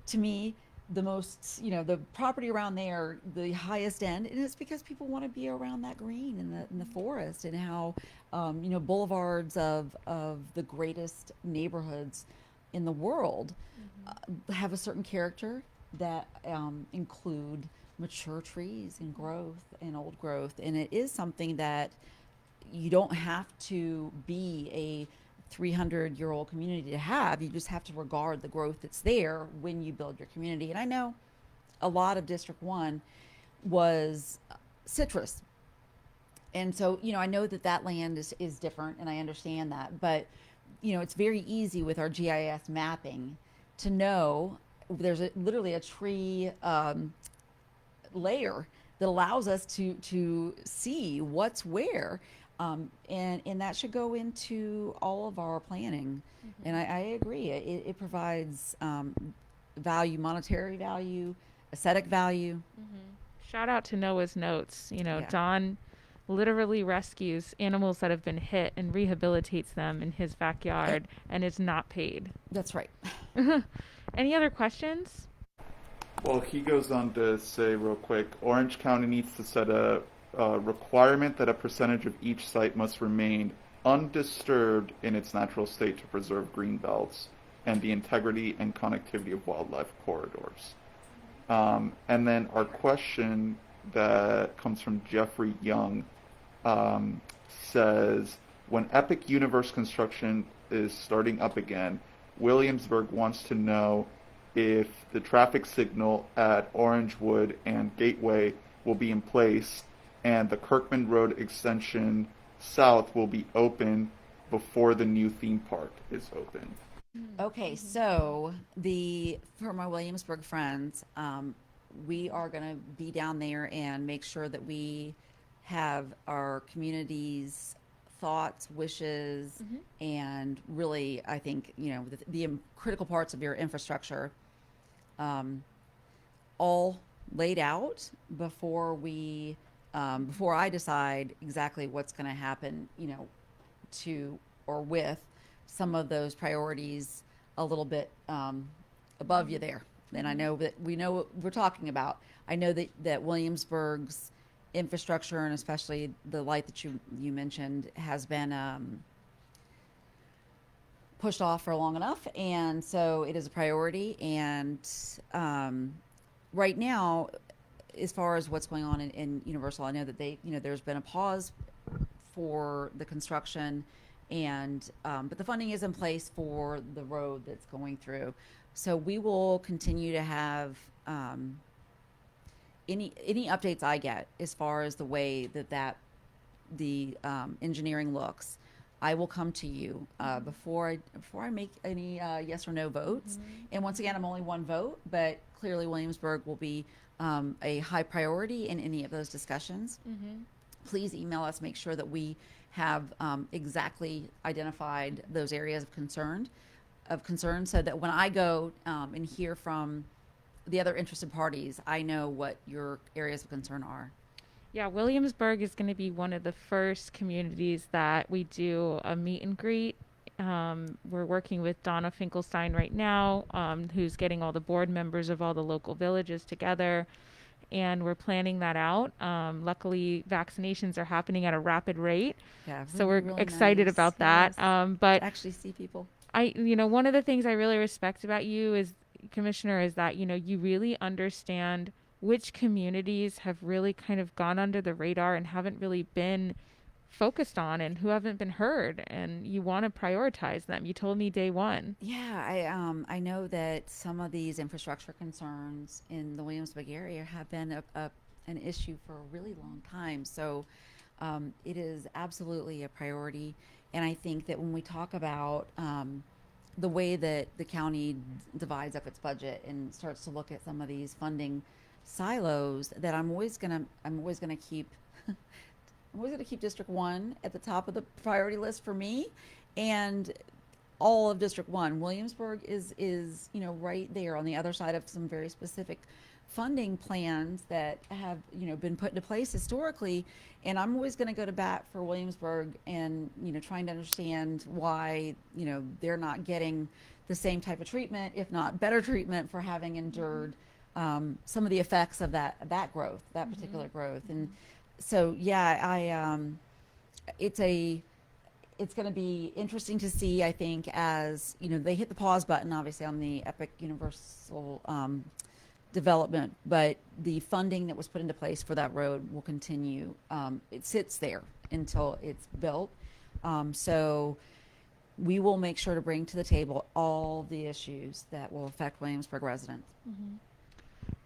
to me, the most, the property around there, the highest end, and it's because people want to be around that green in the forest, and how, boulevards of the greatest neighborhoods in the world have a certain character that include mature trees and growth and old growth, and it is something that you don't have to be a 300-year-old community to have. You just have to regard the growth that's there when you build your community. And I know a lot of District 1 was citrus. And so, I know that land is different, and I understand that. But, it's very easy with our GIS mapping to know there's literally a tree layer that allows us to see what's where. And that should go into all of our planning. And I agree. It provides value, monetary value, aesthetic value. Mm-hmm. Shout out to Noah's Notes. Yeah. Don literally rescues animals that have been hit and rehabilitates them in his backyard and is not paid. That's right. Any other questions? Well, he goes on to say real quick, Orange County needs to set a requirement that a percentage of each site must remain undisturbed in its natural state to preserve green belts and the integrity and connectivity of wildlife corridors. And then our question that comes from Jeffrey Young says, when Epic Universe construction is starting up again, Williamsburg wants to know if the traffic signal at Orangewood and Gateway will be in place and the Kirkman Road extension south will be open before the new theme park is open. Okay, so for my Williamsburg friends, we are going to be down there and make sure that we have our community's thoughts, wishes, and really, I think, the critical parts of your infrastructure all laid out before I decide exactly what's going to happen, to or with some of those priorities a little bit above you there. And I know that we know what we're talking about. I know that Williamsburg's infrastructure, and especially the light that you mentioned, has been pushed off for long enough, and so it is a priority. And right now, as far as what's going on in Universal, I know that there's been a pause for the construction, and but the funding is in place for the road that's going through. So we will continue to have any updates I get as far as the way that the engineering looks. I will come to you before I make any yes or no votes. And once again, I'm only one vote, but clearly Williamsburg will be a high priority in any of those discussions. Please email us, make sure that we have exactly identified those areas of concern, so that when I go and hear from the other interested parties, I know what your areas of concern are. Yeah, Williamsburg is going to be one of the first communities that we do a meet and greet. We're working with Donna Finkelstein right now, who's getting all the board members of all the local villages together, and we're planning that out. Luckily, vaccinations are happening at a rapid rate, Yeah, so we're really excited nice. about that. Yes. But Actually see people. one of the things I really respect about you is, Commissioner, is that, you really understand which communities have really kind of gone under the radar and haven't really been focused on, and who haven't been heard, and you want to prioritize them. You told me day one. Yeah, I know that some of these infrastructure concerns in the Williamsburg area have been an issue for a really long time. So it is absolutely a priority. And I think that when we talk about the way that the county divides up its budget and starts to look at some of these funding silos, that I'm always gonna keep I'm always gonna keep District 1 at the top of the priority list for me, and all of District 1. Williamsburg is right there on the other side of some very specific funding plans that have been put into place historically, and I'm always going to go to bat for Williamsburg, and trying to understand why they're not getting the same type of treatment, if not better treatment, for having endured some of the effects of that growth, that particular growth. And so it's going to be interesting to see, I think, as they hit the pause button, obviously, on the Epic Universal development, but the funding that was put into place for that road will continue. It sits there until it's built. So we will make sure to bring to the table all the issues that will affect Williamsburg residents.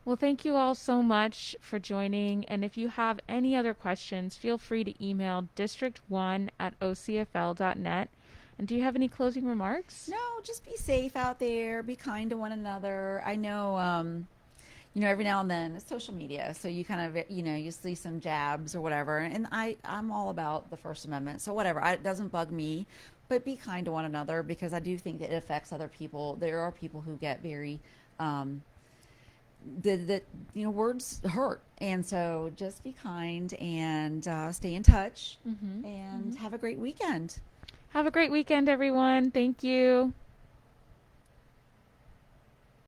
Well, thank you all so much for joining. And if you have any other questions, feel free to email district1@ocfl.net. And do you have any closing remarks? No, just be safe out there. Be kind to one another. I know, every now and then it's social media, so you kind of, you see some jabs or whatever. And I'm all about the First Amendment, so whatever. It doesn't bug me, but be kind to one another, because I do think that it affects other people. There are people who get very, words hurt, and so just be kind and stay in touch, and have a great weekend. Have a great weekend, everyone. Thank you.